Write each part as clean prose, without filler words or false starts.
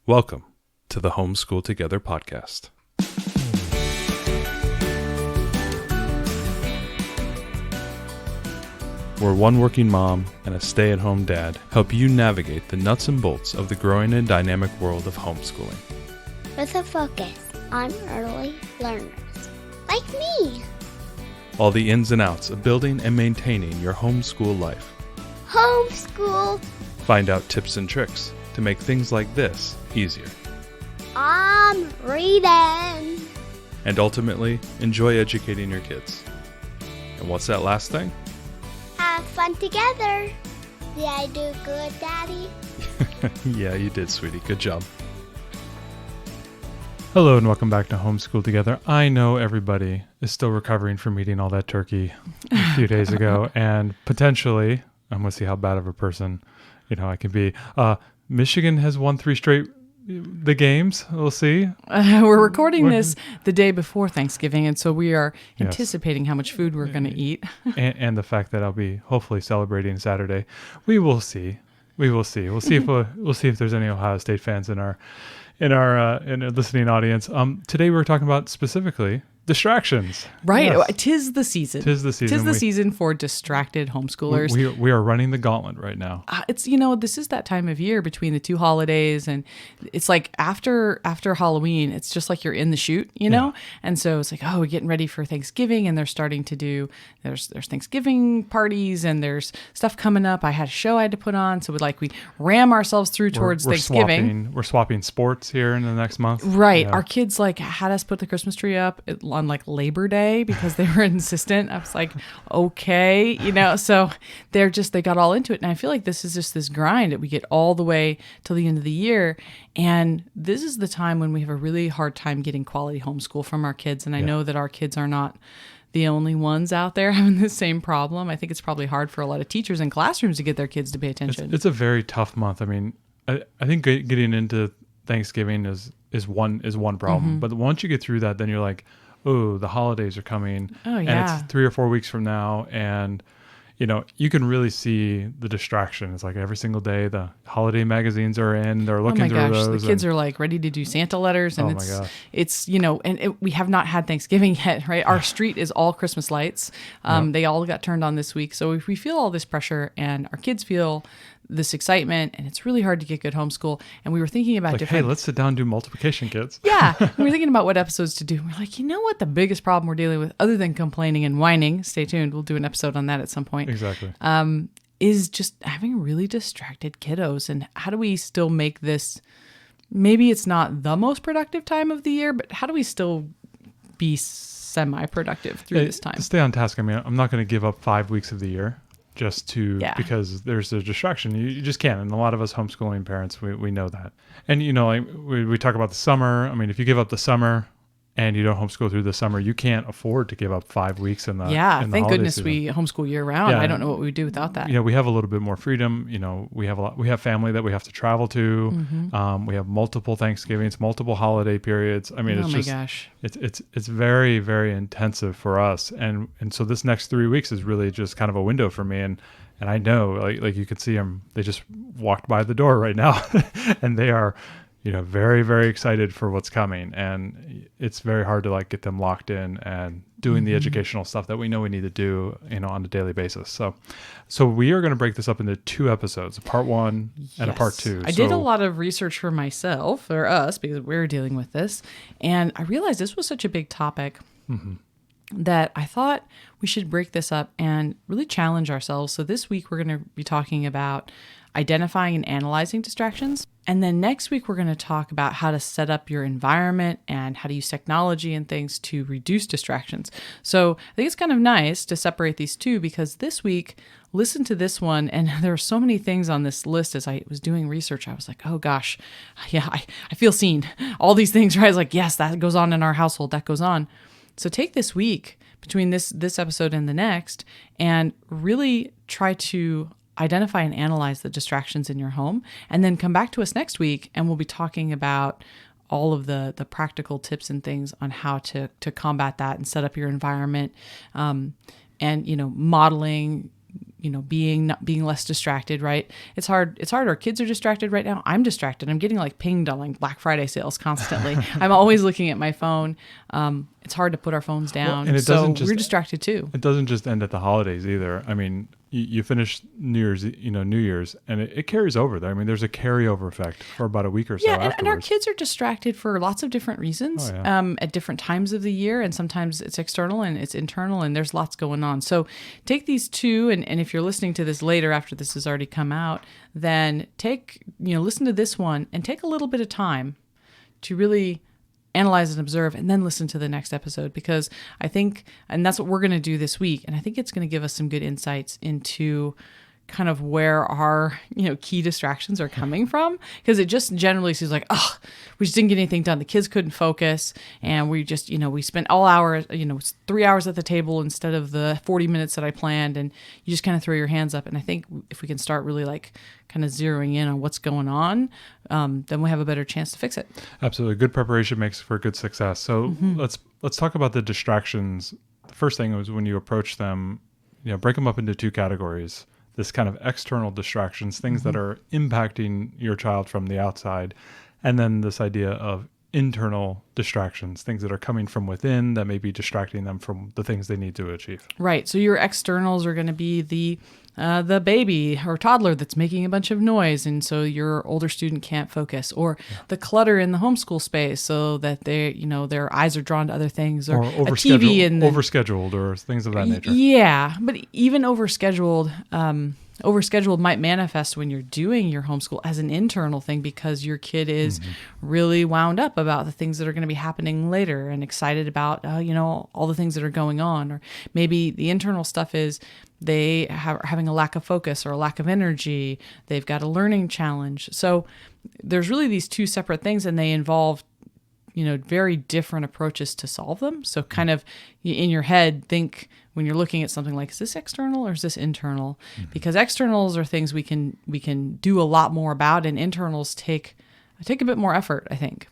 Welcome to the Homeschool Together podcast. Where one working mom and a stay-at-home dad help you navigate the nuts and bolts of the growing and dynamic world of homeschooling. With a focus on early learners, like me. All the ins and outs of building and maintaining your homeschool life. Homeschool. Find out tips and tricks to make things like this easier. I'm reading. And ultimately, enjoy educating your kids. And what's that last thing? Have fun together. Did I do good, Daddy? Yeah, you did, sweetie. Good job. Hello and welcome back to Homeschool Together. I know everybody is still recovering from eating all that turkey a few days ago, and potentially, I'm going to see how bad of a person, I can be. Michigan has won 3 straight the games. We'll see. We're recording this the day before Thanksgiving, and so we are anticipating how much food we're going to eat. and the fact that I'll be hopefully celebrating Saturday. We will see. We'll see if there's any Ohio State fans in our listening audience. Today we're talking about specifically distractions. Right. Yes. Tis the season. Tis the season for distracted homeschoolers. We are running the gauntlet right now. It's, this is that time of year between the 2 holidays, and it's like after Halloween, it's just like you're in the chute, Yeah. And so it's like, oh, we're getting ready for Thanksgiving, and they're starting to do, there's Thanksgiving parties, and there's stuff coming up. I had a show I had to put on, so we ram ourselves through towards Thanksgiving. We're swapping sports here in the next month. Right. Yeah. Our kids had us put the Christmas tree up on Labor Day because they were insistent. I was like, okay, so they got all into it. And I feel like this is just this grind that we get all the way till the end of the year. And this is the time when we have a really hard time getting quality homeschool from our kids. And I know that our kids are not the only ones out there having the same problem. I think it's probably hard for a lot of teachers in classrooms to get their kids to pay attention. It's a very tough month. I mean, I think getting into Thanksgiving is one problem. Mm-hmm. But once you get through that, then you're like, oh, the holidays are coming. Oh, yeah. And it's 3 or 4 weeks from now. And, you can really see the distraction. It's like every single day, the holiday magazines are in. They're looking through those. The kids are ready to do Santa letters. And we have not had Thanksgiving yet, right? Our street is all Christmas lights. They all got turned on this week. So if we feel all this pressure and our kids feel this excitement, and it's really hard to get good homeschool. And we were thinking about hey, let's sit down and do multiplication, kids. Yeah. We were thinking about what episodes to do. We're like, what the biggest problem we're dealing with, other than complaining and whining, stay tuned, we'll do an episode on that at some point. Exactly. Is just having really distracted kiddos. And how do we still make this, maybe it's not the most productive time of the year, but how do we still be semi-productive through this time? To stay on task, I'm not going to give up 5 weeks of the year because there's a distraction. You just can't. And a lot of us homeschooling parents, we know that. And, we talk about the summer. If you give up the summer and you don't homeschool through the summer, you can't afford to give up 5 weeks in the thank goodness season. We homeschool year round. I don't know what we would do without that. We have a little bit more freedom. We have family that we have to travel to. Mm-hmm. We have multiple Thanksgivings, multiple holiday periods. It's very, very intensive for us. And so this next 3 weeks is really just kind of a window for me. And I know, like you could see them, they just walked by the door right now and they are, very, very excited for what's coming. And it's very hard to get them locked in and doing the educational stuff that we know we need to do, on a daily basis. So we are going to break this up into 2 episodes, a part 1 and a part 2. I did a lot of research for myself, or us, because we're dealing with this. And I realized this was such a big topic that I thought we should break this up and really challenge ourselves. So this week we're going to be talking about identifying and analyzing distractions. And then next week, we're going to talk about how to set up your environment and how to use technology and things to reduce distractions. So I think it's kind of nice to separate these 2 because this week, listen to this one. And there are so many things on this list. As I was doing research, I was like, oh gosh, yeah, I feel seen. All these things, right? I was like, yes, that goes on in our household. That goes on. So take this week between this episode and the next and really try to identify and analyze the distractions in your home, and then come back to us next week and we'll be talking about all of the practical tips and things on how to combat that and set up your environment, and modeling being less distracted, right? It's hard. Our kids are distracted right now. I'm distracted. I'm getting like pinged on like Black Friday sales constantly. I'm always looking at my phone. It's hard to put our phones down. Well, and we're distracted too. It doesn't just end at the holidays either. I mean, you finish New Year's, and it carries over there. I mean, there's a carryover effect for about a week or so afterwards. And our kids are distracted for lots of different reasons at different times of the year, and sometimes it's external and it's internal, and there's lots going on. So take these two, and if you're listening to this later after this has already come out, then listen to this one and take a little bit of time to really analyze and observe, and then listen to the next episode, because I think, and that's what we're going to do this week, and I think it's going to give us some good insights into kind of where our key distractions are coming from, because it just generally seems like, we just didn't get anything done. The kids couldn't focus, and we just we spent all hour, it's 3 hours at the table instead of the 40 minutes that I planned, and you just kind of throw your hands up. And I think if we can start really like kind of zeroing in on what's going on, then we have a better chance to fix it. Absolutely. Good preparation makes for good success. So let's talk about the distractions. The first thing is when you approach them, break them up into two categories. This kind of external distractions, things that are impacting your child from the outside, and then this idea of internal distractions, things that are coming from within that may be distracting them from the things they need to achieve. Right. So your externals are going to be the baby or toddler that's making a bunch of noise, and so your older student can't focus, or the clutter in the homeschool space, so that their eyes are drawn to other things, or a TV overscheduled, or things of that nature. Yeah, but even overscheduled might manifest when you're doing your homeschool as an internal thing, because your kid is really wound up about the things that are going to be happening later and excited about all the things that are going on. Or maybe the internal stuff is they are having a lack of focus or a lack of energy. They've got a learning challenge. So there's really these two separate things, and they involve very different approaches to solve them. So kind of in your head, think when you're looking at something like, is this external or is this internal? Because externals are things we can do a lot more about, and internals take a bit more effort, I think.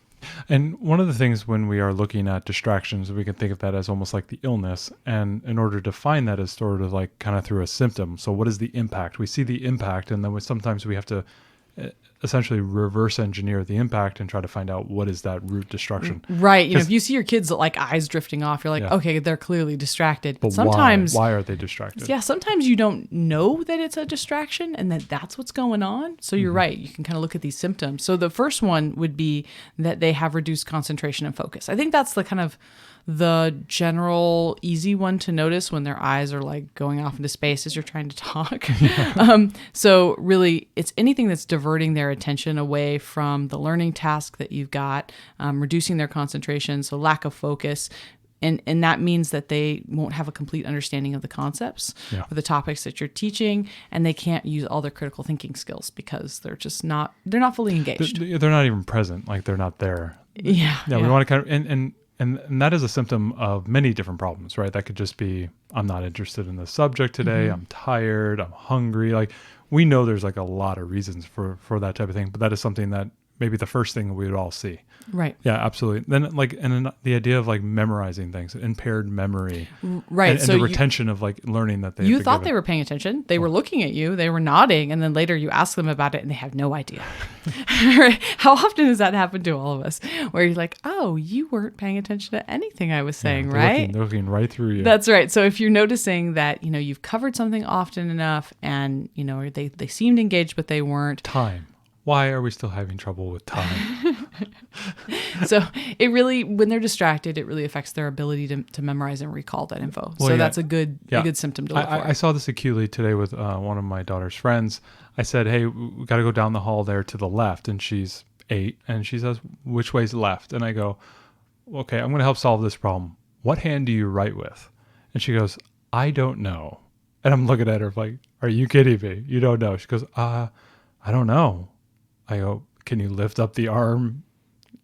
And one of the things when we are looking at distractions, we can think of that as almost like the illness. And in order to find that is sort of like kind of through a symptom. So what is the impact? We see the impact, and then sometimes we have to essentially reverse engineer the impact and try to find out what is that root distraction. Right. If you see your kids like eyes drifting off, you're like, okay, they're clearly distracted. But sometimes why are they distracted? Yeah. Sometimes you don't know that it's a distraction and that's what's going on. So you're right. You can kind of look at these symptoms. So the first one would be that they have reduced concentration and focus. I think that's the kind of the general easy one to notice when their eyes are like going off into space as you're trying to talk. So really it's anything that's diverting their attention away from the learning task that you've got, reducing their concentration, so lack of focus. And that means that they won't have a complete understanding of the concepts or the topics that you're teaching, and they can't use all their critical thinking skills because they're not fully engaged. They're not even present, like they're not there. Yeah. We want to kind of, and that is a symptom of many different problems, right? That could just be, I'm not interested in the subject today. I'm tired. I'm hungry. Like we know there's like a lot of reasons for that type of thing, but that is something that maybe the first thing we would all see. Right. Yeah, absolutely. Then then the idea of like memorizing things, impaired memory. Right. And so the retention of like learning that you thought they were paying attention. They were looking at you. They were nodding. And then later you ask them about it and they have no idea. How often does that happen to all of us? Where you're like, oh, you weren't paying attention to anything I was saying, right? They're looking right through you. That's right. So if you're noticing that, you've covered something often enough and, they seemed engaged, but they weren't. Time. Why are we still having trouble with time? So it really, when they're distracted, it really affects their ability to memorize and recall that info. That's a good symptom to look for. I saw this acutely today with one of my daughter's friends. I said, hey, we got to go down the hall there to the left. And she's 8. And she says, which way's left? And I go, okay, I'm going to help solve this problem. What hand do you write with? And she goes, I don't know. And I'm looking at her like, are you kidding me? You don't know. She goes, I don't know. I go, can you lift up the arm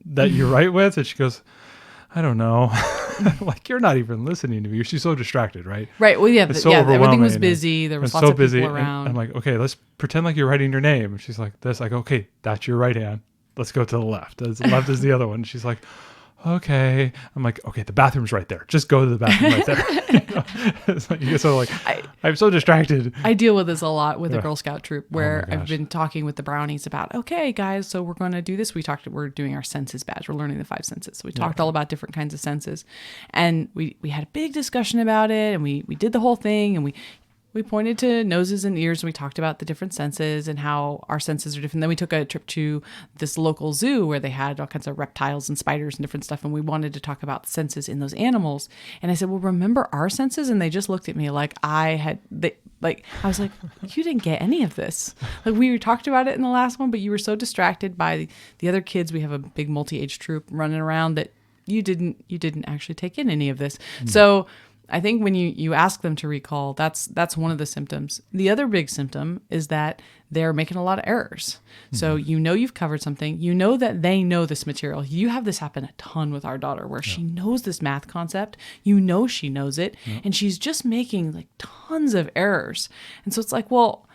that you write with? And she goes, I don't know. Like, you're not even listening to me. She's so distracted, right? Right. Well, yeah. Everything was busy. There was lots of people around. And I'm like, okay, let's pretend like you're writing your name. And she's like this. I go, okay, that's your right hand. Let's go to the left. The left is the other one. And she's like, okay. I'm like, okay, the bathroom's right there. Just go to the bathroom right there. It's like, so like, I'm so distracted. I deal with this a lot with the Girl Scout troop where I've been talking with the brownies about, okay, guys, so we're going to do this. We're doing our senses badge. We're learning the 5 senses. So we talked all about different kinds of senses, and we had a big discussion about it, and we did the whole thing, and we pointed to noses and ears, and we talked about the different senses and how our senses are different. Then we took a trip to this local zoo where they had all kinds of reptiles and spiders and different stuff. And we wanted to talk about the senses in those animals. And I said, well, remember our senses? And they just looked at me like I was like, you didn't get any of this. Like, we talked about it in the last one, but you were so distracted by the other kids. We have a big multi-age troop running around that you didn't actually take in any of this. So I think when you ask them to recall, that's one of the symptoms. The other big symptom is that they're making a lot of errors. So you've covered something. You know that they know this material. You have this happen a ton with our daughter where she knows this math concept. You know she knows it. And she's just making like tons of errors. And so it's like, well,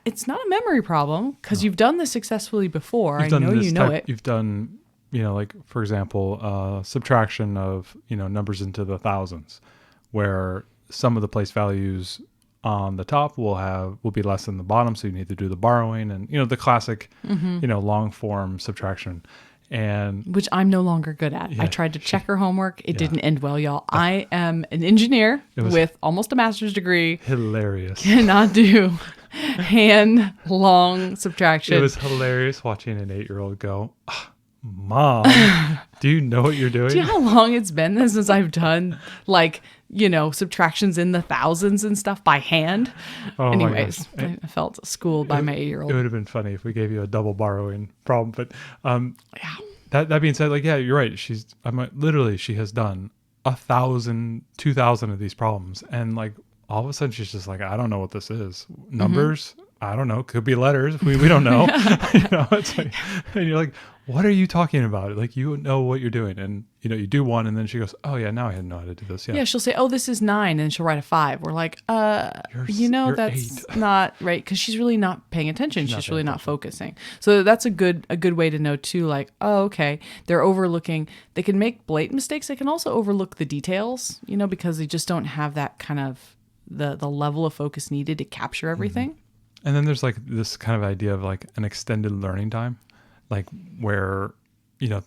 it's not a memory problem because you've done this successfully before. I know you know it. You've done, like, for example, subtraction of, numbers into the thousands, where some of the place values on the top will be less than the bottom, so you need to do the borrowing and the classic long form subtraction, and which I'm no longer good at. I tried to check her homework. It didn't end well, y'all. I am an engineer with almost a master's degree. Hilarious. Cannot do hand long subtraction. It was hilarious watching an 8-year-old go, Mom, do you know what you're doing? Do you know how long it's been since I've done subtractions in the thousands and stuff by hand? Oh, anyways, I felt schooled by my 8-year-old. It would have been funny if we gave you a double borrowing problem, but that being said, you're right. She has done 1,000, 2,000 of these problems, and all of a sudden she's just like, I don't know what this is. Numbers. I don't know. Could be letters. We don't know. It's like, and you're like, what are you talking about? Like, you know what you're doing. And, you do one, and then she goes, oh yeah, now I know how to do this. Yeah. She'll say, oh, this is 9. And she'll write a 5. We're like, you're that's 8. Not right. Cause she's really not paying attention. She's really not focusing. So that's a good way to know too, okay, they're overlooking, they can make blatant mistakes. They can also overlook the details, because they just don't have that kind of the level of focus needed to capture everything. And then there's this kind of idea of an extended learning time, where,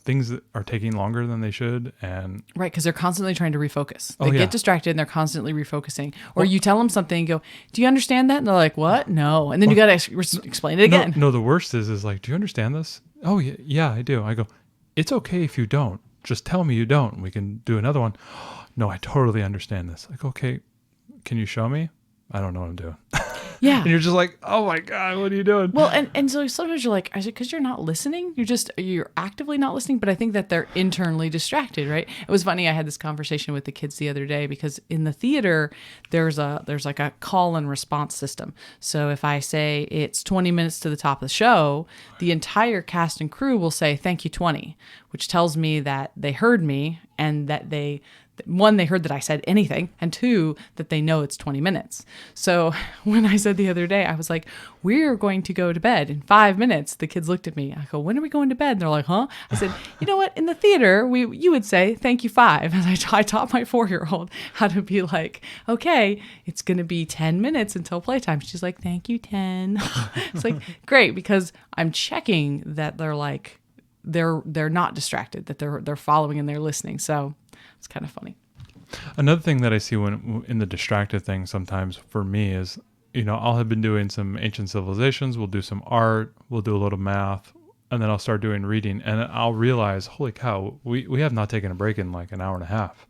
things that are taking longer than they should. And right. Cause they're constantly trying to refocus. They get distracted and they're constantly refocusing, or you tell them something and go, do you understand that? And they're like, what? No. And then you got to explain it again. No, the worst is do you understand this? Oh yeah, I do. I go, it's okay if you don't, just tell me you don't. We can do another one. No, I totally understand this. Okay, can you show me? I don't know what I'm doing. Yeah. And you're just like, oh my God, what are you doing? Well, and so sometimes you're like, is it because you're not listening? You're actively not listening, but I think that they're internally distracted, right? It was funny. I had this conversation with the kids the other day because in the theater, there's a call and response system. So if I say it's 20 minutes to the top of the show, the entire cast and crew will say, thank you, 20, which tells me that they heard me and that they heard that I said anything, and 2, that they know it's 20 minutes. So when I said the other day, I was like, we're going to go to bed in 5 minutes. The kids looked at me. I go, when are we going to bed? And they're like, huh? I said, you know what? In the theater, you would say, thank you, 5. And I taught my 4-year-old how to be like, okay, it's going to be 10 minutes until playtime. She's like, thank you, 10. It's like, great, because I'm checking that they're not distracted, that they're following and they're listening. So it's kind of funny. Another thing that I see when in the distracted thing sometimes for me is, I'll have been doing some ancient civilizations. We'll do some art. We'll do a little math. And then I'll start doing reading. And I'll realize, holy cow, we have not taken a break in an hour and a half.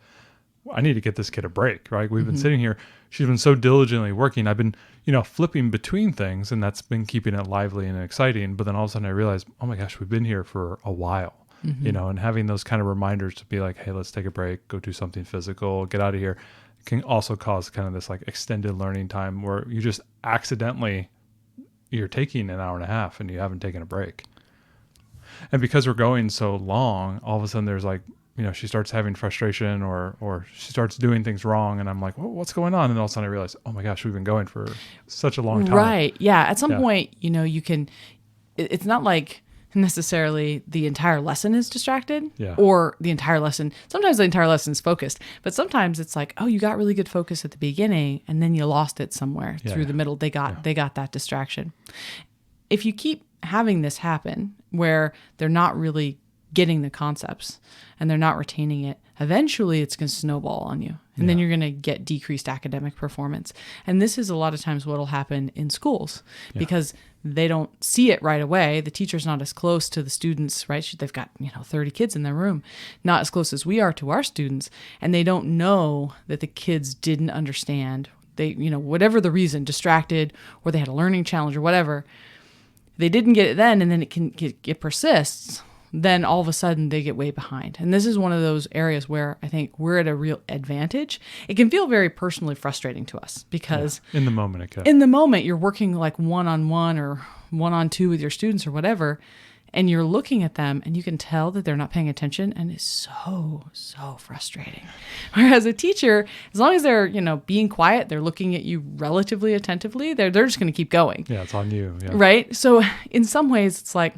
I need to get this kid a break, right? We've been sitting here. She's been so diligently working. I've been, flipping between things, and that's been keeping it lively and exciting. But then all of a sudden I realized, oh my gosh, we've been here for a while. And having those kind of reminders to be like, hey, let's take a break, go do something physical, get out of here, can also cause kind of this extended learning time where you just accidentally, you're taking an hour and a half and you haven't taken a break. And because we're going so long, all of a sudden there's she starts having frustration or she starts doing things wrong. And I'm like, well, what's going on? And all of a sudden I realize, oh my gosh, we've been going for such a long time. Right. Yeah. At some point, you can, it's not like necessarily the entire lesson is distracted Yeah. or the entire lesson. Sometimes the entire lesson is focused, but sometimes it's like, oh, you got really good focus at the beginning and then you lost it somewhere through the middle. They got that distraction. If you keep having this happen where they're not really getting the concepts and they're not retaining it, eventually it's going to snowball on you. And then you're going to get decreased academic performance. And this is a lot of times what will happen in schools because they don't see it right away. The teacher's not as close to the students, right? They've got, 30 kids in their room, not as close as we are to our students. And they don't know that the kids didn't understand. They, whatever the reason, distracted, or they had a learning challenge or whatever, they didn't get it then, and then it persists. Then all of a sudden they get way behind. And this is one of those areas where I think we're at a real advantage. It can feel very personally frustrating to us because in the moment it can. In the moment you're working like one-on-one or one-on-two with your students or whatever, and you're looking at them and you can tell that they're not paying attention, and it's so frustrating. Whereas a teacher, as long as they're, being quiet, they're looking at you relatively attentively, they're just going to keep going. Yeah, it's on you. Yeah. Right? So in some ways it's like,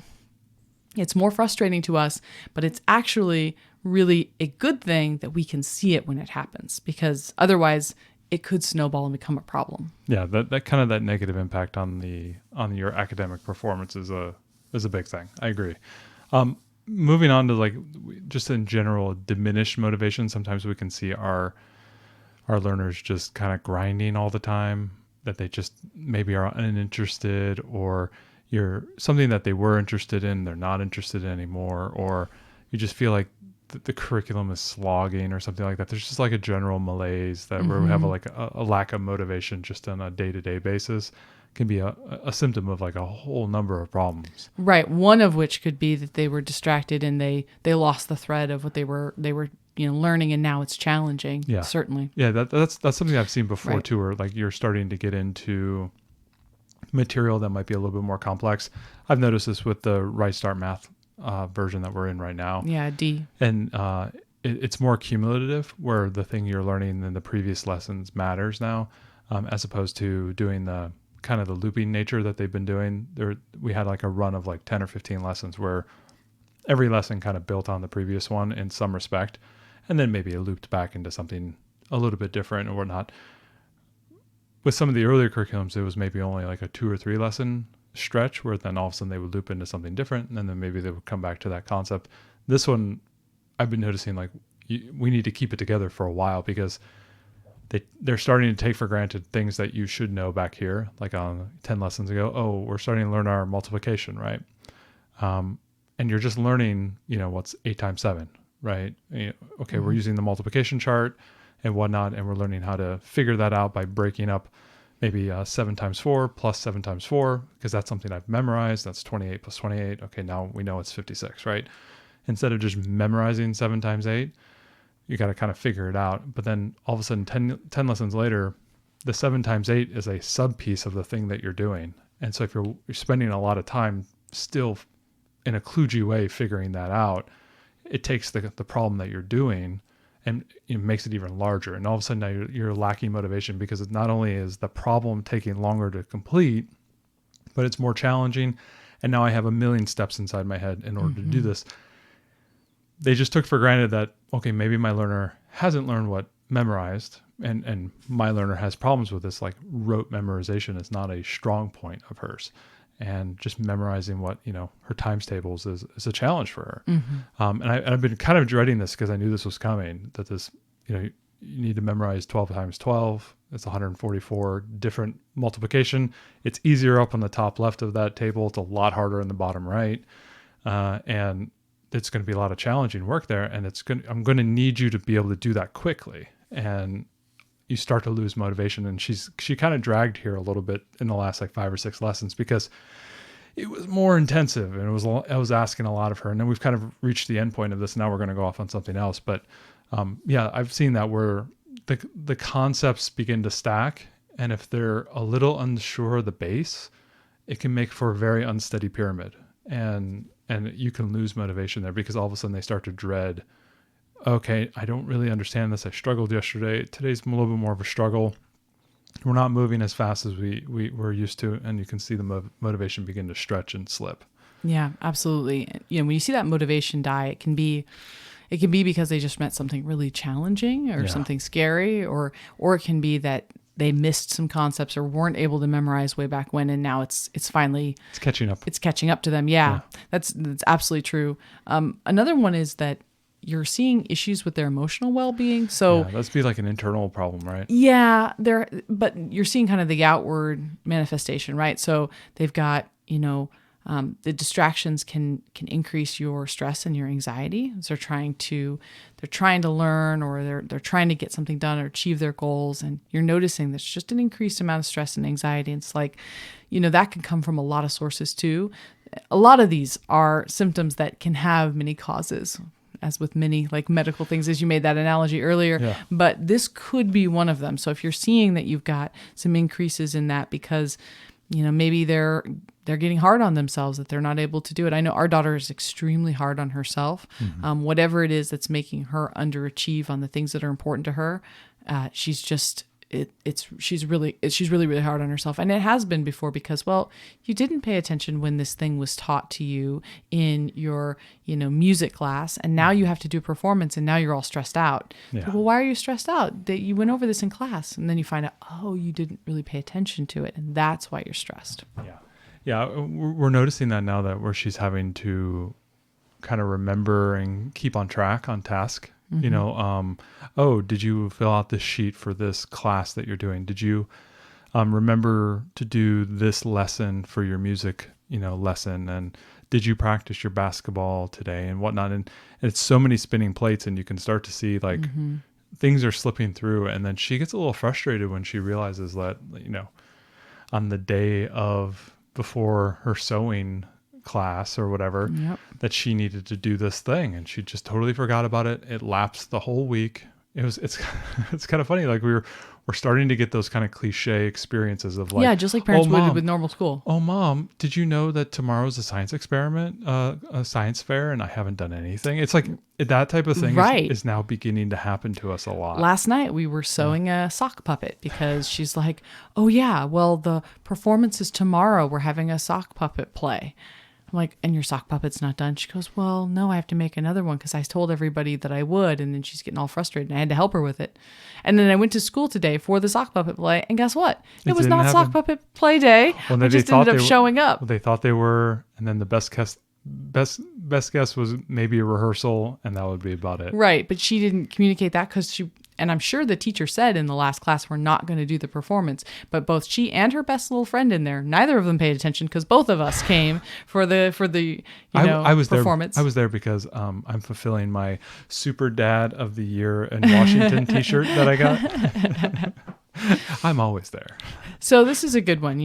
it's more frustrating to us, but it's actually really a good thing that we can see it when it happens, because otherwise it could snowball and become a problem. Yeah, that kind of that negative impact on your academic performance is a big thing. I agree. Moving on to like just in general diminished motivation, sometimes we can see our learners just kind of grinding all the time, that they just maybe are uninterested, or you're something that they were interested in, they're not interested in anymore, or you just feel like the curriculum is slogging or something like that. There's just like a general malaise that where we have a lack of motivation just on a day-to-day basis can be a symptom of like a whole number of problems. Right. One of which could be that they were distracted and they lost the thread of what they were learning, and now it's challenging. Yeah. Certainly. Yeah, that's something I've seen before right. too, where like you're starting to get into material that might be a little bit more complex. I've noticed this with the Right Start Math version that we're in right now. Yeah, D. And it's more cumulative, where the thing you're learning in the previous lessons matters now, as opposed to doing the kind of the looping nature that they've been doing. We had like a run of like 10 or 15 lessons where every lesson kind of built on the previous one in some respect, and then maybe it looped back into something a little bit different or whatnot. With some of the earlier curriculums, it was maybe only like a 2 or 3 lesson stretch, where then all of a sudden they would loop into something different, and then maybe they would come back to that concept. This one, I've been noticing like we need to keep it together for a while, because they're starting to take for granted things that you should know back here, like on 10 lessons ago. Oh, we're starting to learn our multiplication, right? And you're just learning, what's 8 times 7, right? Okay, we're using the multiplication chart and whatnot, and we're learning how to figure that out by breaking up maybe 7 times 4 plus 7 times 4, because that's something I've memorized. That's 28 plus 28. Okay, now we know it's 56, right? Instead of just memorizing 7 times 8, you got to kind of figure it out. But then all of a sudden, 10 lessons later, the 7 times 8 is a sub piece of the thing that you're doing. And so if you're spending a lot of time still in a kludgy way figuring that out, it takes the problem that you're doing and it makes it even larger. And all of a sudden now you're lacking motivation, because it not only is the problem taking longer to complete, but it's more challenging. And now I have a million steps inside my head in order to do this. They just took for granted that, okay, maybe my learner hasn't learned what memorized, and my learner has problems with this, like rote memorization is not a strong point of hers. And just memorizing what, her times tables is a challenge for her. And I've been kind of dreading this, because I knew this was coming, that this, you need to memorize 12 times 12. It's 144 different multiplication. It's easier up on the top left of that table. It's a lot harder in the bottom right. And it's going to be a lot of challenging work there. And I'm going to need you to be able to do that quickly. And you start to lose motivation. And she kind of dragged here a little bit in the last like 5 or 6 lessons, because it was more intensive, and I was asking a lot of her. And then we've kind of reached the end point of this. Now we're going to go off on something else. But I've seen that where the concepts begin to stack. And if they're a little unsure of the base, it can make for a very unsteady pyramid. And you can lose motivation there, because all of a sudden they start to dread, okay, I don't really understand this. I struggled yesterday. Today's a little bit more of a struggle. We're not moving as fast as we were used to. And you can see the motivation begin to stretch and slip. Yeah, absolutely. When you see that motivation die, it can be because they just met something really challenging or something scary, or it can be that they missed some concepts or weren't able to memorize way back when, and now it's finally catching up. It's catching up to them. Yeah. That's absolutely true. Another one is that you're seeing issues with their emotional well-being. So that's be like an internal problem, right? Yeah, but you're seeing kind of the outward manifestation, right? So they've got, the distractions can increase your stress and your anxiety. So they're trying to learn, or they're trying to get something done or achieve their goals, and you're noticing there's just an increased amount of stress and anxiety. And it's like, that can come from a lot of sources too. A lot of these are symptoms that can have many causes, as with many like medical things, as you made that analogy earlier, but this could be one of them. So if you're seeing that you've got some increases in that because, maybe they're getting hard on themselves, that they're not able to do it. I know our daughter is extremely hard on herself. Whatever it is that's making her underachieve on the things that are important to her, she's just she's really hard on herself. And it has been before because, well, you didn't pay attention when this thing was taught to you in your, music class, and now you have to do performance, and now you're all stressed out. Yeah. Well, why are you stressed out? That you went over this in class, and then you find out, oh, you didn't really pay attention to it, and that's why you're stressed. Yeah, we're noticing that now that where she's having to kind of remember and keep on track on task. Oh, did you fill out this sheet for this class that you're doing? Did you remember to do this lesson for your music, lesson? And did you practice your basketball today and whatnot? And it's so many spinning plates, and you can start to see like things are slipping through. And then she gets a little frustrated when she realizes that, on the day before her sewing class or whatever, that she needed to do this thing, and she just totally forgot about it. It lapsed the whole week. It's kind of funny. Like we're starting to get those kind of cliche experiences of like, just like parents would with normal school. Oh, Mom, did you know that tomorrow's a science experiment, a science fair, and I haven't done anything? It's like that type of thing is now beginning to happen to us a lot. Last night we were sewing a sock puppet because she's like, oh yeah, well, the performance is tomorrow. We're having a sock puppet play. I'm like, and your sock puppet's not done? She goes, well, no, I have to make another one because I told everybody that I would. And then she's getting all frustrated, and I had to help her with it. And then I went to school today for the sock puppet play, and guess what? It was not sock puppet play day. I just ended up showing up. Well, they thought they were, and then the best guess was maybe a rehearsal, and that would be about it. Right, but she didn't communicate that because and I'm sure the teacher said in the last class, we're not going to do the performance. But both she and her best little friend in there, neither of them paid attention because both of us came for the performance. I was there because I'm fulfilling my Super Dad of the Year in Washington t-shirt that I got. I'm always there. So this is a good one,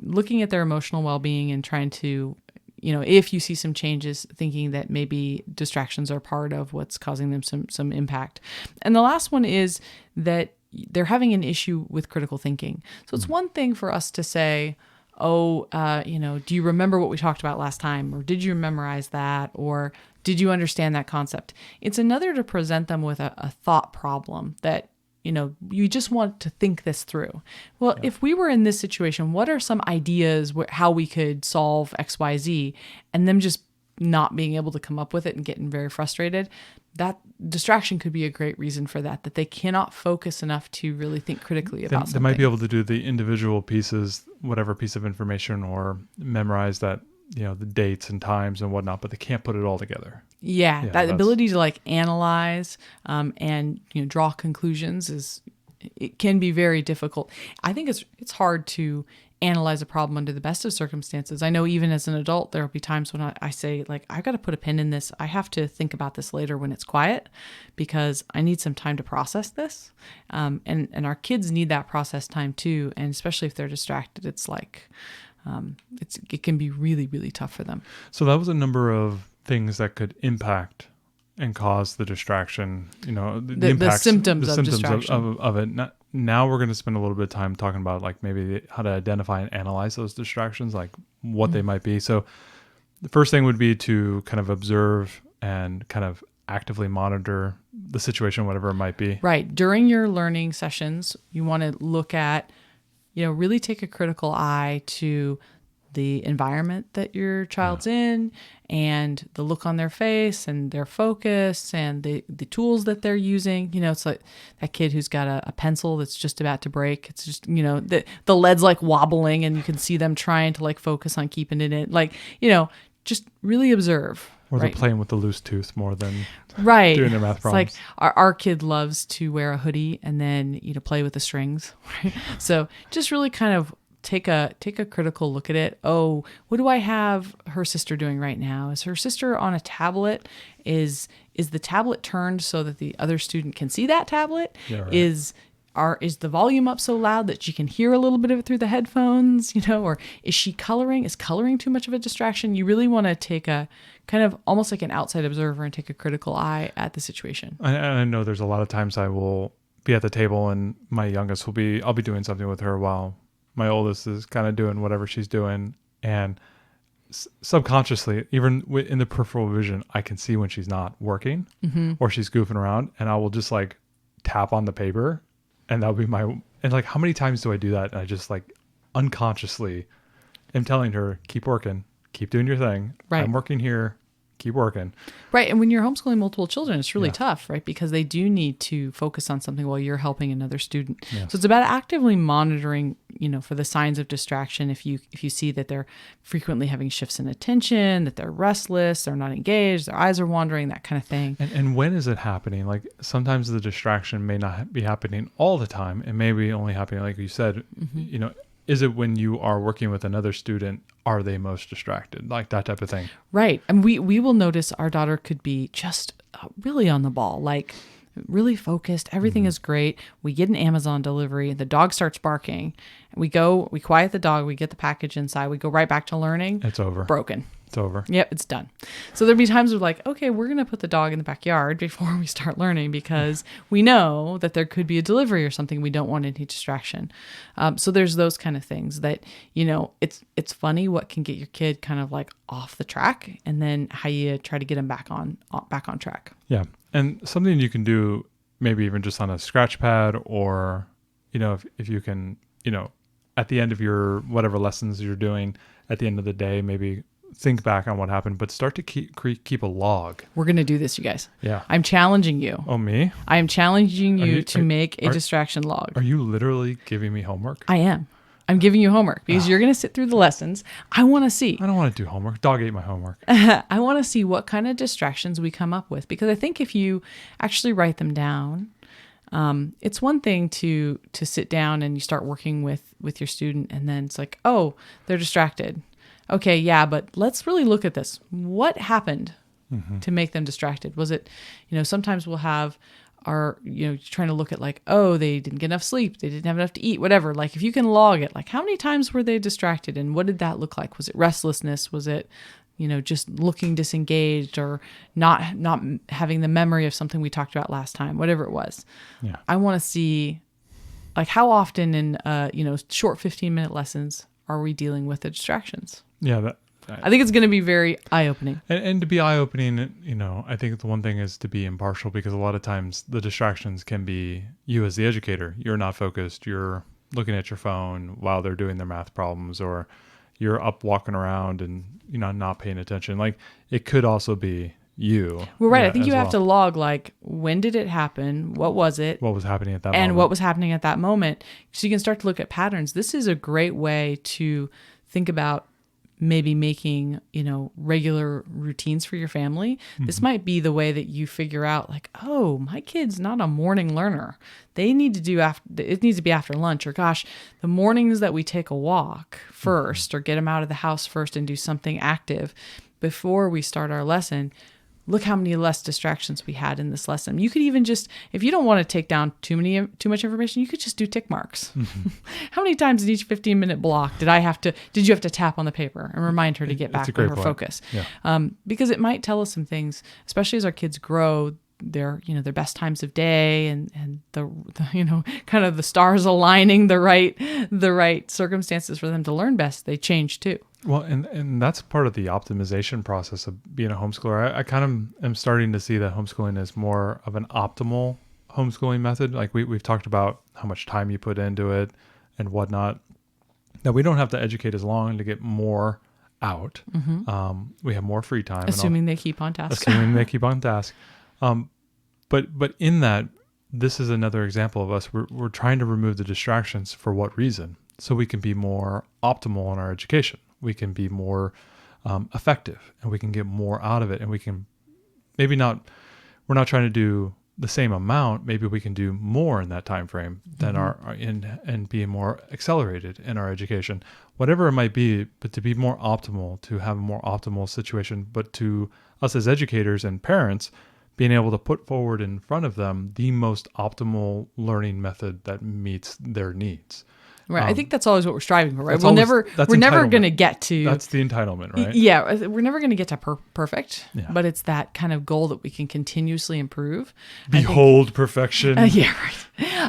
looking at their emotional well-being and trying to, if you see some changes, thinking that maybe distractions are part of what's causing them some impact. And the last one is that they're having an issue with critical thinking. So it's one thing for us to say, oh, do you remember what we talked about last time? Or did you memorize that? Or did you understand that concept? It's another to present them with a thought problem that, you just want to think this through. Well, if we were in this situation, what are some ideas how we could solve X, Y, Z, and them just not being able to come up with it and getting very frustrated? That distraction could be a great reason for that they cannot focus enough to really think critically about something. They might be able to do the individual pieces, whatever piece of information, or memorize that, the dates and times and whatnot, but they can't put it all together. Yeah, that ability to like analyze and draw conclusions it can be very difficult. I think it's hard to analyze a problem under the best of circumstances. I know even as an adult, there'll be times when I say like, I've got to put a pin in this. I have to think about this later when it's quiet because I need some time to process this. And our kids need that process time too. And especially if they're distracted, it's like, it can be really, really tough for them. So that was a number of things that could impact and cause the distraction, the symptoms of distraction of it. Now we're going to spend a little bit of time talking about like maybe how to identify and analyze those distractions, like what they might be. So the first thing would be to kind of observe and kind of actively monitor the situation, whatever it might be. Right. During your learning sessions, you want to look at, really take a critical eye to the environment that your child's in, and the look on their face and their focus and the tools that they're using. It's like that kid who's got a pencil that's just about to break. It's just, the lead's like wobbling and you can see them trying to like focus on keeping it in. Like, just really observe. Or they're playing with the loose tooth more than doing their math problems. It's like our kid loves to wear a hoodie and then, play with the strings. So just really kind of take a critical look at it. Oh, what do I have her sister doing right now? Is her sister on a tablet? Is the tablet turned so that the other student can see that tablet? Yeah, right. Is the volume up so loud that she can hear a little bit of it through the headphones, or is she coloring? Is coloring too much of a distraction? You really want to take a kind of almost like an outside observer and take a critical eye at the situation. I know there's a lot of times I will be at the table and my youngest I'll be doing something with her while my oldest is kind of doing whatever she's doing. And subconsciously, even in the peripheral vision, I can see when she's not working or she's goofing around, and I will just like tap on the paper, and that'll be and like, how many times do I do that? And I just like unconsciously am telling her, keep working, keep doing your thing. Right. I'm working here. Keep working. Right. And when you're homeschooling multiple children, it's really tough, right? Because they do need to focus on something while you're helping another student. Yes. So it's about actively monitoring, for the signs of distraction. If you see that they're frequently having shifts in attention, that they're restless, they're not engaged, their eyes are wandering, that kind of thing. And when is it happening? Like sometimes the distraction may not be happening all the time. It may be only happening, like you said, is it when you are working with another student, are they most distracted? Like that type of thing. Right. And we will notice our daughter could be just really on the ball, like really focused. Everything is great. We get an Amazon delivery. The dog starts barking. We quiet the dog. We get the package inside. We go right back to learning. It's over. Broken. It's over. Yep, it's done. So there'll be times we're like, okay, we're going to put the dog in the backyard before we start learning because we know that there could be a delivery or something. We don't want any distraction. So there's those kind of things that, it's funny what can get your kid kind of like off the track, and then how you try to get them back on track. Yeah. And something you can do maybe even just on a scratch pad, or, if you can, at the end of your whatever lessons you're doing at the end of the day, maybe think back on what happened, but start to keep a log. We're going to do this, you guys. Yeah. I'm challenging you. Oh, me? I am challenging you to make a distraction log. Are you literally giving me homework? I am. I'm giving you homework because you're going to sit through the lessons. I want to see. I don't want to do homework. Dog ate my homework. I want to see what kind of distractions we come up with, because I think if you actually write them down, it's one thing to sit down and you start working with your student, and then it's like, oh, they're distracted. Okay, yeah, but let's really look at this. What happened to make them distracted? Was it, sometimes we'll have our, trying to look at like, oh, they didn't get enough sleep, they didn't have enough to eat, whatever. Like if you can log it, like how many times were they distracted and what did that look like? Was it restlessness? Was it, just looking disengaged, or not having the memory of something we talked about last time, whatever it was. Yeah. I want to see like how often in, short 15-minute lessons are we dealing with the distractions? Yeah. I think it's going to be very eye-opening. And to be eye-opening, I think the one thing is to be impartial, because a lot of times the distractions can be you as the educator. You're not focused. You're looking at your phone while they're doing their math problems, or you're up walking around and, not paying attention. Like it could also be you. Well, right. I think you have to log like, when did it happen? What was it? What was happening at that moment? And what was happening at that moment. So you can start to look at patterns. This is a great way to think about maybe making, regular routines for your family. This might be the way that you figure out like, oh, my kid's not a morning learner. They need to do it needs to be after lunch, or gosh, the mornings that we take a walk first or get them out of the house first and do something active before we start our lesson. Look how many less distractions we had in this lesson. You could even just, if you don't want to take down too much information, you could just do tick marks. How many times in each 15-minute block did you have to tap on the paper and remind her to get back on her focus? Yeah. Because it might tell us some things, especially as our kids grow, their best times of day and the kind of the stars aligning the right circumstances for them to learn best, they change too. Well, and that's part of the optimization process of being a homeschooler. I kind of am starting to see that homeschooling is more of an optimal homeschooling method. Like we've talked about how much time you put into it and whatnot. Now, we don't have to educate as long to get more out. We have more free time. Assuming they keep on task. Assuming they keep on task. But in that, this is another example of us. We're trying to remove the distractions. For what reason? So we can be more optimal in our education. We can be more effective, and we can get more out of it. And we can we're not trying to do the same amount. Maybe we can do more in that time frame than and be more accelerated in our education, whatever it might be. But to be more optimal, to have a more optimal situation, but to us as educators and parents, being able to put forward in front of them the most optimal learning method that meets their needs. Right. I think that's always what we're striving for, right? We're never going to get to... That's the entitlement, right? Yeah. We're never going to get to perfect, but it's that kind of goal that we can continuously improve. Behold perfection. Yeah,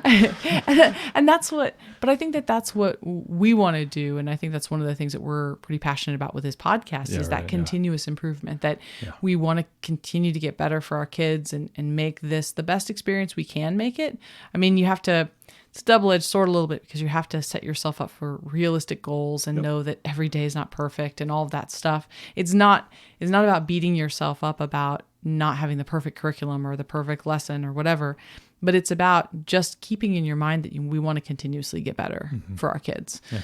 right. And that's what... But I think that's what we want to do. And I think that's one of the things that we're pretty passionate about with this podcast is that continuous improvement, that we want to continue to get better for our kids and make this the best experience we can make it. I mean, you have to... It's a double-edged sword a little bit because you have to set yourself up for realistic goals and know that every day is not perfect and all of that stuff. It's not about beating yourself up about not having the perfect curriculum or the perfect lesson or whatever, but it's about just keeping in your mind that we want to continuously get better for our kids. Yeah.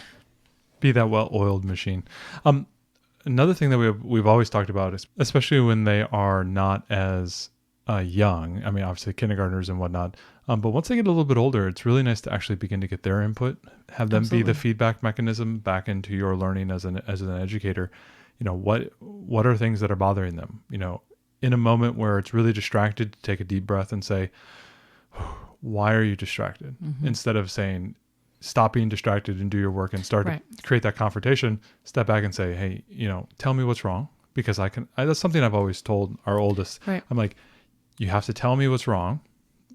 Be that well-oiled machine. Another thing that we've always talked about is, especially when they are not as young, I mean, obviously kindergartners and whatnot, but once they get a little bit older, it's really nice to actually begin to get their input, have them be the feedback mechanism back into your learning as an educator. You know, what are things that are bothering them? You know, in a moment where it's really distracted, to take a deep breath and say, why are you distracted? Instead of saying, stop being distracted and do your work and start to create that confrontation, step back and say, hey, you know, tell me what's wrong, because that's something I've always told our oldest. Right. I'm like, you have to tell me what's wrong,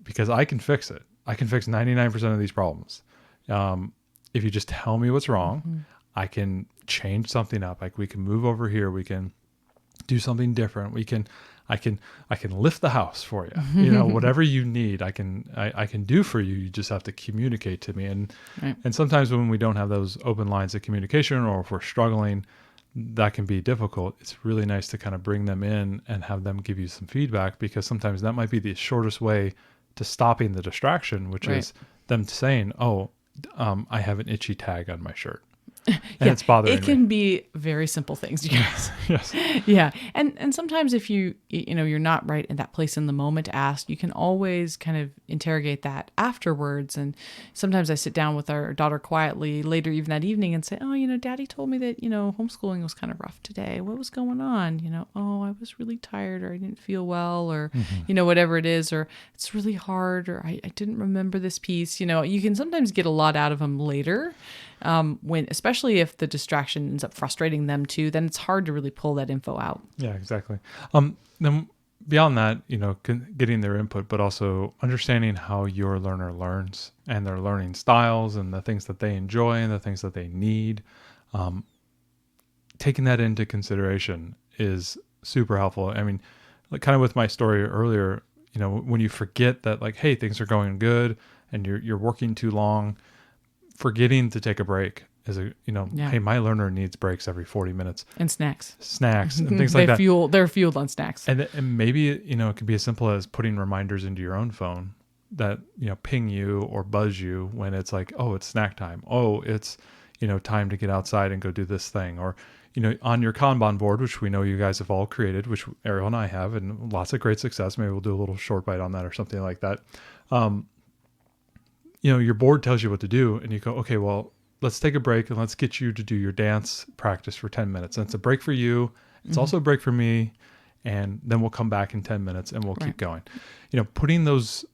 because I can fix it. I can fix 99% of these problems. If you just tell me what's wrong, I can change something up. Like, we can move over here. We can do something different. I can lift the house for you. You know, whatever you need, I can do for you. You just have to communicate to me. And sometimes when we don't have those open lines of communication, or if we're struggling, that can be difficult. It's really nice to kind of bring them in and have them give you some feedback, because sometimes that might be the shortest way to stopping the distraction, which is them saying, I have an itchy tag on my shirt. And it's bothering me. It can be very simple things, you guys. Yes. Yeah. And sometimes if you're not right in that place in the moment to ask, you can always kind of interrogate that afterwards. And sometimes I sit down with our daughter quietly later even that evening and say, Daddy told me that, homeschooling was kind of rough today. What was going on? I was really tired, or I didn't feel well, or, whatever it is, or it's really hard, or I didn't remember this piece. You can sometimes get a lot out of them later. Especially if the distraction ends up frustrating them too, then it's hard to really pull that info out. Yeah, exactly. Then beyond that, getting their input, but also understanding how your learner learns and their learning styles and the things that they enjoy and the things that they need. Taking that into consideration is super helpful. I mean, like kind of with my story earlier, when you forget that, like, hey, things are going good and you're working too long, forgetting to take a break is hey, my learner needs breaks every 40 minutes. And snacks and things like that. They're fueled on snacks. And maybe, it could be as simple as putting reminders into your own phone that, ping you or buzz you when it's like, oh, it's snack time. Oh, it's, time to get outside and go do this thing. Or, on your Kanban board, which we know you guys have all created, which Ariel and I have, and lots of great success. Maybe we'll do a little short bite on that or something like that. Your board tells you what to do, and you go, okay, well, let's take a break and let's get you to do your dance practice for 10 minutes. And it's a break for you. It's also a break for me. And then we'll come back in 10 minutes and we'll keep going. Putting those,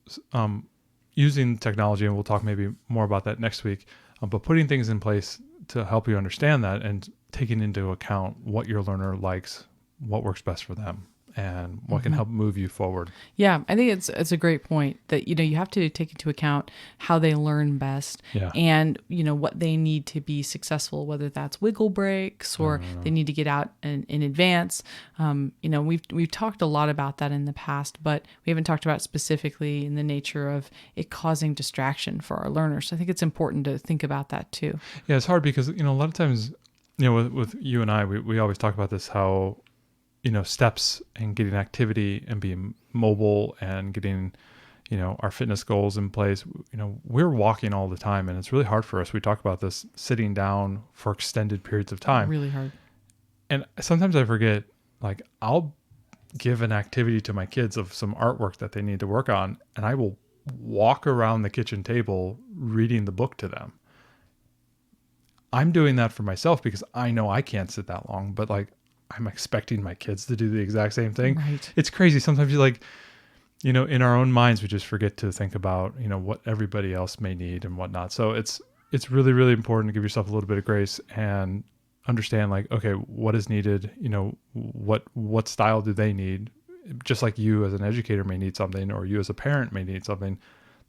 using technology, and we'll talk maybe more about that next week, but putting things in place to help you understand that and taking into account what your learner likes, what works best for them and what can help move you forward. Yeah, I think it's a great point that, you have to take into account how they learn best and, what they need to be successful, whether that's wiggle breaks or they need to get out in advance. We've talked a lot about that in the past, but we haven't talked about specifically in the nature of it causing distraction for our learners. So I think it's important to think about that too. Yeah, it's hard because, a lot of times, with you and I, we always talk about this, how steps and getting activity and being mobile and getting, our fitness goals in place, we're walking all the time and it's really hard for us. We talk about this sitting down for extended periods of time. Really hard. And sometimes I forget, like I'll give an activity to my kids of some artwork that they need to work on, and I will walk around the kitchen table reading the book to them. I'm doing that for myself because I know I can't sit that long, but like I'm expecting my kids to do the exact same thing. Right. It's crazy. Sometimes you in our own minds, we just forget to think about, what everybody else may need and whatnot. So it's really, really important to give yourself a little bit of grace and understand, like, okay, what is needed? What style do they need? Just like you as an educator may need something, or you as a parent may need something,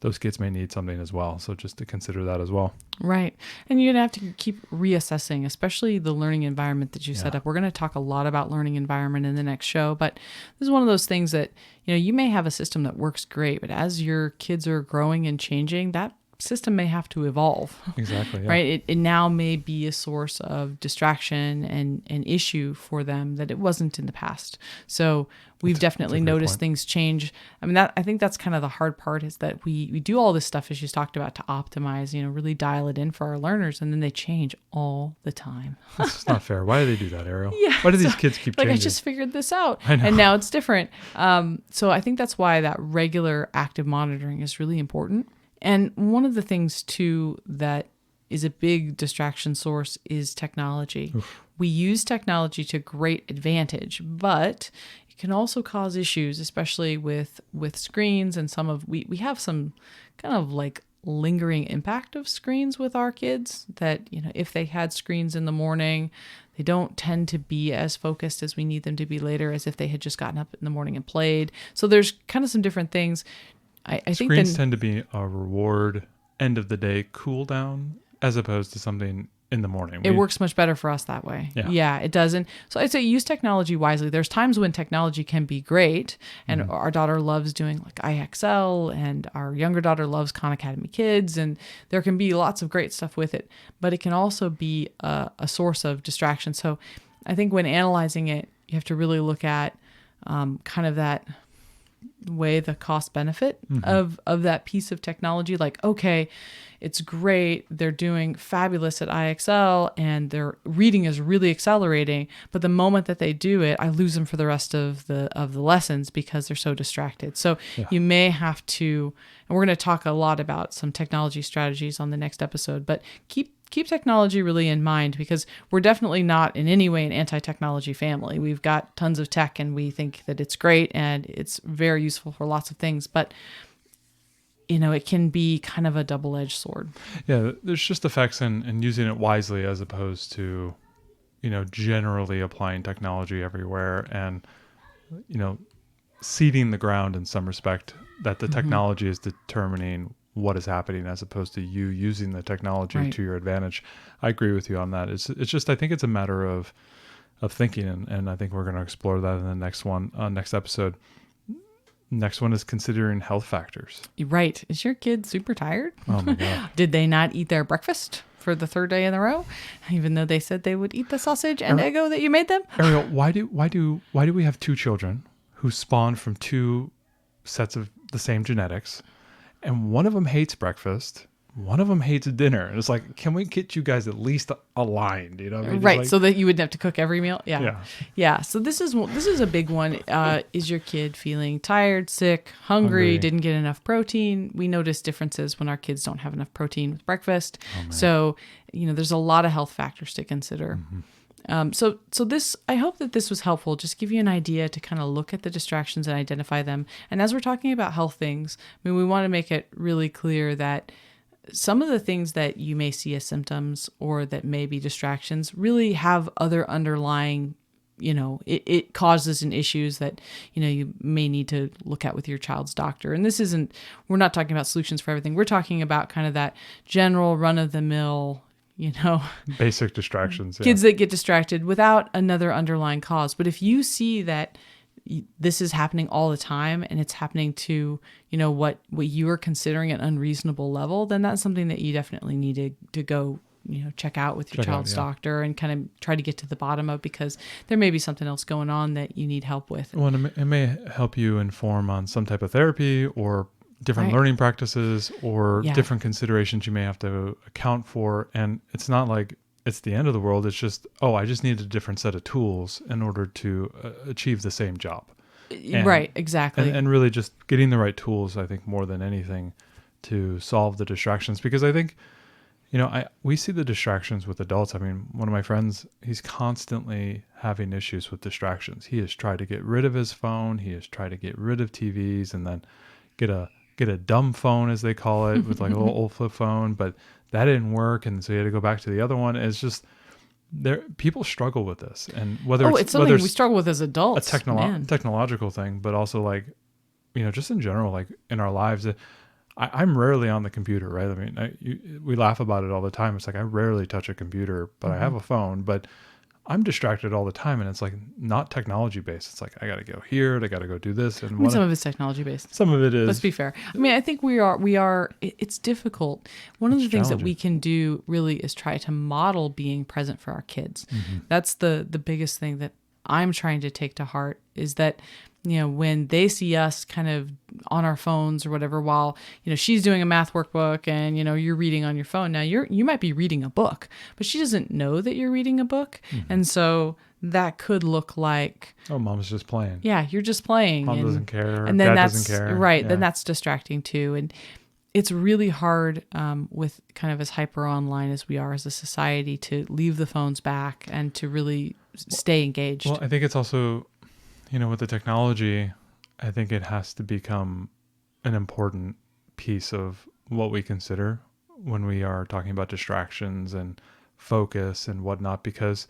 those kids may need something as well. So just to consider that as well. Right. And you're going to have to keep reassessing, especially the learning environment that you set up. We're going to talk a lot about learning environment in the next show, but this is one of those things that, you may have a system that works great, but as your kids are growing and changing, that system may have to evolve. Exactly. Yeah. Right. It now may be a source of distraction and an issue for them that it wasn't in the past. So we've definitely noticed things change. I mean, I think that's kind of the hard part, is that we do all this stuff, as you talked about, to optimize, really dial it in for our learners, and then they change all the time. That's not fair. Why do they do that, Ariel? Yeah, why do these kids keep changing? I just figured this out, I know. And now it's different. So I think that's why that regular active monitoring is really important. And one of the things too that is a big distraction source is technology. Oof. We use technology to great advantage, but it can also cause issues, especially with screens, and we have some kind of like lingering impact of screens with our kids that, if they had screens in the morning, they don't tend to be as focused as we need them to be later, as if they had just gotten up in the morning and played. So there's kind of some different things. I think screens tend to be a reward, end of the day cool down, as opposed to something in the morning. It works much better for us that way. Yeah, it doesn't. So I'd say use technology wisely. There's times when technology can be great, and our daughter loves doing like IXL, and our younger daughter loves Khan Academy Kids, and there can be lots of great stuff with it, but it can also be a source of distraction. So I think when analyzing it, you have to really look at kind of that weigh the cost benefit of that piece of technology. Like, okay, it's great, they're doing fabulous at IXL and their reading is really accelerating, but the moment that they do it, I lose them for the rest of the lessons because they're so distracted. So you may have to, and we're going to talk a lot about some technology strategies on the next episode, but keep technology really in mind, because we're definitely not in any way an anti-technology family. We've got tons of tech and we think that it's great and it's very useful for lots of things, but it can be kind of a double-edged sword. Yeah, there's just effects in using it wisely, as opposed to, generally applying technology everywhere and, seeding the ground in some respect that the technology is determining what is happening, as opposed to you using the technology to your advantage. I agree with you on that. It's just, I think it's a matter of thinking, and I think we're going to explore that in the next episode. Next one is considering health factors. Right. Is your kid super tired? Oh my God. Did they not eat their breakfast for the third day in a row, even though they said they would eat the sausage and Eggo that you made them? Ariel, why do we have two children who spawned from two sets of the same genetics, and one of them hates breakfast, one of them hates dinner? And it's like, can we get you guys at least aligned? What I mean? Right, like, so that you wouldn't have to cook every meal. Yeah. So this is a big one. Is your kid feeling tired, sick, hungry, didn't get enough protein? We notice differences when our kids don't have enough protein with breakfast. So there's a lot of health factors to consider. So this, I hope that this was helpful. Just give you an idea to kind of look at the distractions and identify them. And as we're talking about health things, we want to make it really clear that some of the things that you may see as symptoms or that may be distractions really have other underlying, it causes an issues that, you may need to look at with your child's doctor. And we're not talking about solutions for everything. We're talking about kind of that general run of the mill, basic distractions. Kids that get distracted without another underlying cause. But if you see that this is happening all the time and it's happening to, what you are considering an unreasonable level, then that's something that you definitely need to go, check out with your child's doctor and kind of try to get to the bottom of, because there may be something else going on that you need help with. Well, it may help you inform on some type of therapy or different learning practices or different considerations you may have to account for. And it's not like it's the end of the world. It's just, I just need a different set of tools in order to achieve the same job. Right, exactly. And really just getting the right tools, I think, more than anything to solve the distractions. Because I think, we see the distractions with adults. I mean, one of my friends, he's constantly having issues with distractions. He has tried to get rid of his phone. He has tried to get rid of TVs and then get a dumb phone, as they call it, with like a little old flip phone, but that didn't work. And so he had to go back to the other one. It's just people struggle with this. And whether it's something we struggle with as adults, a technological thing, but also like, just in general, like in our lives, I'm rarely on the computer, right? I mean, we laugh about it all the time. It's like, I rarely touch a computer, but I have a phone, but I'm distracted all the time, and it's like not technology based. It's like, I got to go here, I got to go do this. And some of it's technology based. Some of it is. Let's be fair. I mean, I think it's difficult. One of the things that we can do really is try to model being present for our kids. Mm-hmm. That's the biggest thing that I'm trying to take to heart, is that, when they see us kind of on our phones or whatever, while, she's doing a math workbook and, you're reading on your phone. Now you might be reading a book, but she doesn't know that you're reading a book. Mm-hmm. And so that could look like, mom's just playing. Yeah, you're just playing. Mom doesn't care. And then dad doesn't care. Right. Yeah. Then that's distracting too. And it's really hard with kind of as hyper online as we are as a society to leave the phones back and to really stay engaged. Well, I think it's also, with the technology, I think it has to become an important piece of what we consider when we are talking about distractions and focus and whatnot, because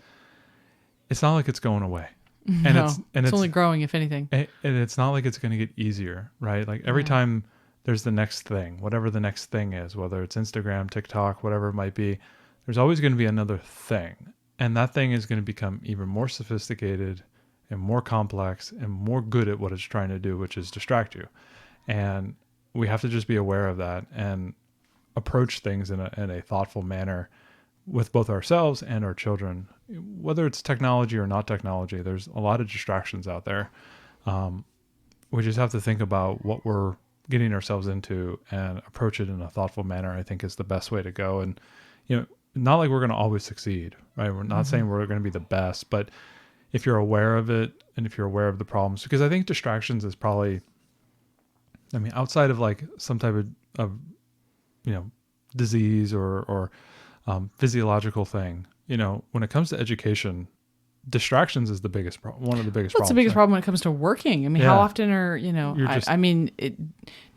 it's not like it's going away. No, it's only growing, if anything. And it's not like it's going to get easier, right? Like every time there's the next thing, whatever the next thing is, whether it's Instagram, TikTok, whatever it might be, there's always going to be another thing. And that thing is going to become even more sophisticated and more complex and more good at what it's trying to do, which is distract you. And we have to just be aware of that and approach things in a thoughtful manner with both ourselves and our children. Whether it's technology or not technology, there's a lot of distractions out there. We just have to think about what we're getting ourselves into and approach it in a thoughtful manner, I think, is the best way to go. And, not like we're going to always succeed, right? We're not saying we're going to be the best, but if you're aware of it and if you're aware of the problems, because I think distractions is probably, outside of like some type of disease or physiological thing, when it comes to education, distractions is the biggest problem. One of the biggest problems. What's the biggest problem when it comes to working? How often are,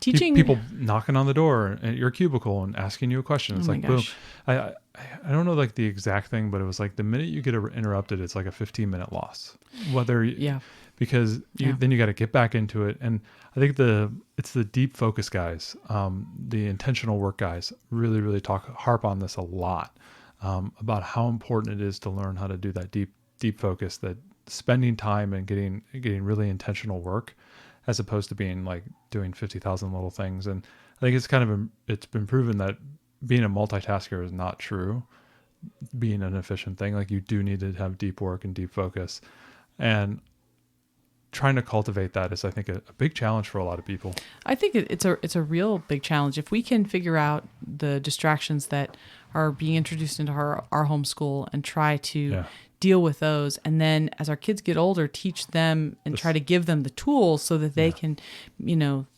teaching people knocking on the door at your cubicle and asking you a question. It's boom. I don't know like the exact thing, but it was like the minute you get interrupted, it's like a 15-minute loss. Because then you got to get back into it. And I think it's the deep focus guys, the intentional work guys really, really harp on this a lot, about how important it is to learn how to do that deep focus, that spending time and getting really intentional work, as opposed to being like doing 50,000 little things. And I think it's been proven that being a multitasker is not true, being an efficient thing. Like you do need to have deep work and deep focus, and trying to cultivate that is, I think, a big challenge for a lot of people. I think it's a real big challenge. If we can figure out the distractions that are being introduced into our homeschool and try to deal with those, and then as our kids get older, teach them and try to give them the tools so that they can,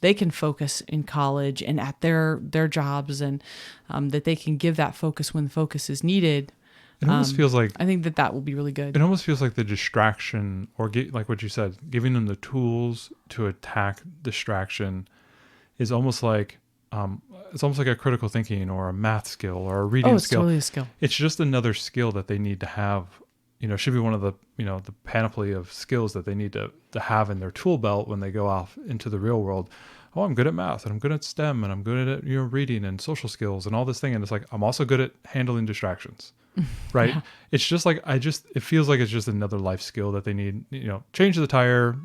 they can focus in college and at their jobs, and that they can give that focus when the focus is needed. It almost feels like, I think that will be really good. It almost feels like the distraction, or like what you said, giving them the tools to attack distraction is almost like, it's almost like a critical thinking or a math skill or a reading skill. Totally a skill. It's just another skill that they need to have should be one of the, the panoply of skills that they need to have in their tool belt when they go off into the real world. Oh, I'm good at math and I'm good at STEM and I'm good at, reading and social skills and all this thing. And it's like, I'm also good at handling distractions, right? Yeah. It's just like, it feels like it's just another life skill that they need, change the tire,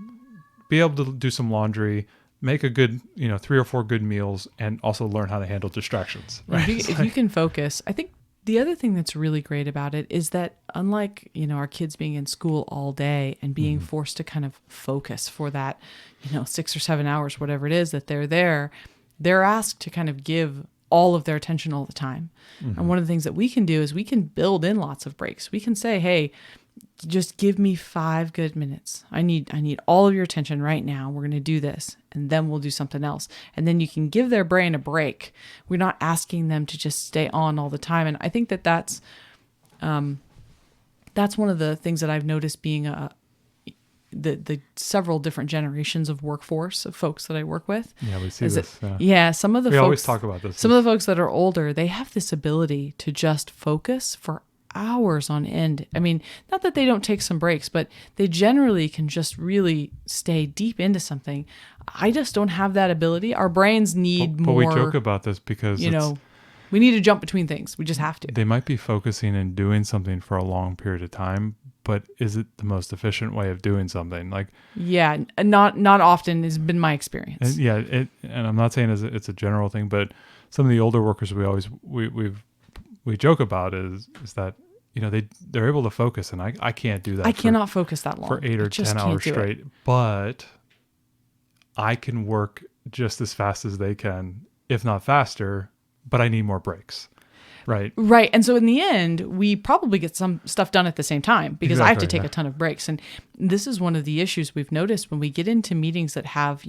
be able to do some laundry, make a good, 3 or 4 good meals, and also learn how to handle distractions. Right? If you can focus, I think the other thing that's really great about it is that unlike, our kids being in school all day and being forced to kind of focus for that, 6 or 7 hours, whatever it is that they're asked to kind of give all of their attention all the time. And one of the things that we can do is we can build in lots of breaks. We can say, hey, just give me 5 good minutes. I need all of your attention right now. We're going to do this, and then we'll do something else. And then you can give their brain a break. We're not asking them to just stay on all the time. And I think that's one of the things that I've noticed being the several different generations of workforce of folks that I work with. Yeah, we see this. Some of the we folks always talk about this. Some of the folks that are older, they have this ability to just focus for hours on end. I mean, not that they don't take some breaks, but they generally can just really stay deep into something. I just don't have that ability. Our brains need more. But we joke about this because we need to jump between things. We just have to. They might be focusing and doing something for a long period of time, but is it the most efficient way of doing something? Like, yeah, not often has been my experience. And I'm not saying it's a general thing, but some of the older workers we joke about is that they're able to focus, and I can't do that. I cannot focus that long for 8 or 10 hours straight. But I can work just as fast as they can, if not faster. But I need more breaks, right? Right. And so in the end, we probably get some stuff done at the same time because I have to take a ton of breaks. And this is one of the issues we've noticed when we get into meetings that have,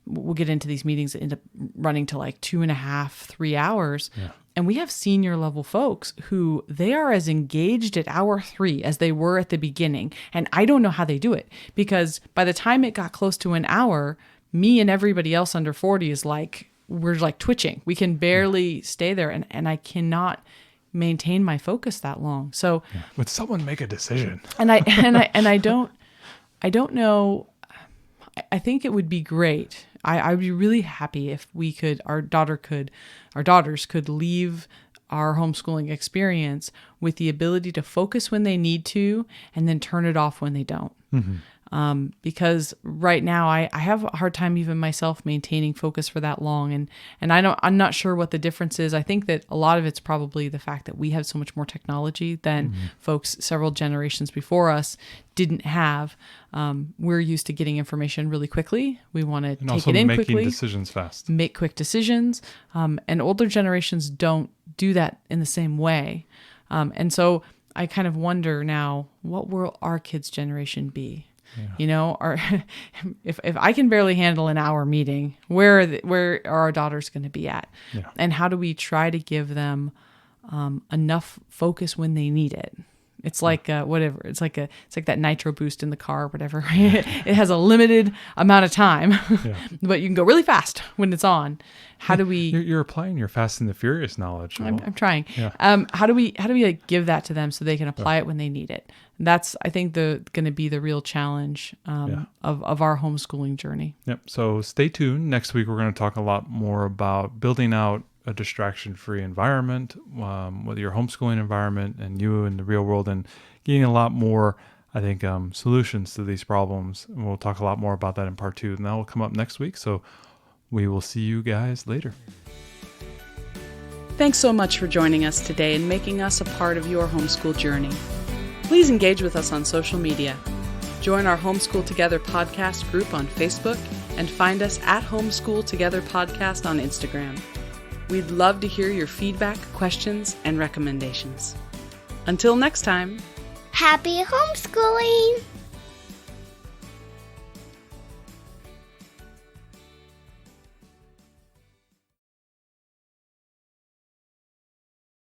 we'll get into these meetings that end up running to like 2.5, 3 hours. Yeah. And we have senior level folks who they are as engaged at hour 3 as they were at the beginning. And I don't know how they do it because by the time it got close to an hour, me and everybody else under 40 is like, we're like twitching. We can barely stay there. And I cannot maintain my focus that long. So would someone make a decision? And I don't know. I think it would be great. I'd be really happy if our daughters could leave our homeschooling experience with the ability to focus when they need to and then turn it off when they don't. Because right now I have a hard time even myself maintaining focus for that long. And I'm not sure what the difference is. I think that a lot of it's probably the fact that we have so much more technology than folks several generations before us didn't have. We're used to getting information really quickly. We want to take it in quickly. Making decisions fast. Make quick decisions. And older generations don't do that in the same way. And so I kind of wonder now, what will our kids' generation be? Yeah. If I can barely handle an hour meeting, where are our daughters going to be at? Yeah. And how do we try to give them enough focus when they need it? It's like whatever. It's like that nitro boost in the car or whatever. It has a limited amount of time, but you can go really fast when it's on. How do we? You're applying your Fast and the Furious knowledge. I'm trying. Yeah. How do we like give that to them so they can apply it when they need it? That's, I think, going to be the real challenge of our homeschooling journey. Yep. So stay tuned. Next week, we're going to talk a lot more about building out a distraction-free environment, with your homeschooling environment and you in the real world, and getting a lot more, I think, solutions to these problems. And we'll talk a lot more about that in part 2, and that will come up next week. So we will see you guys later. Thanks so much for joining us today and making us a part of your homeschool journey. Please engage with us on social media. Join our Homeschool Together podcast group on Facebook and find us at Homeschool Together Podcast on Instagram. We'd love to hear your feedback, questions, and recommendations. Until next time. Happy homeschooling!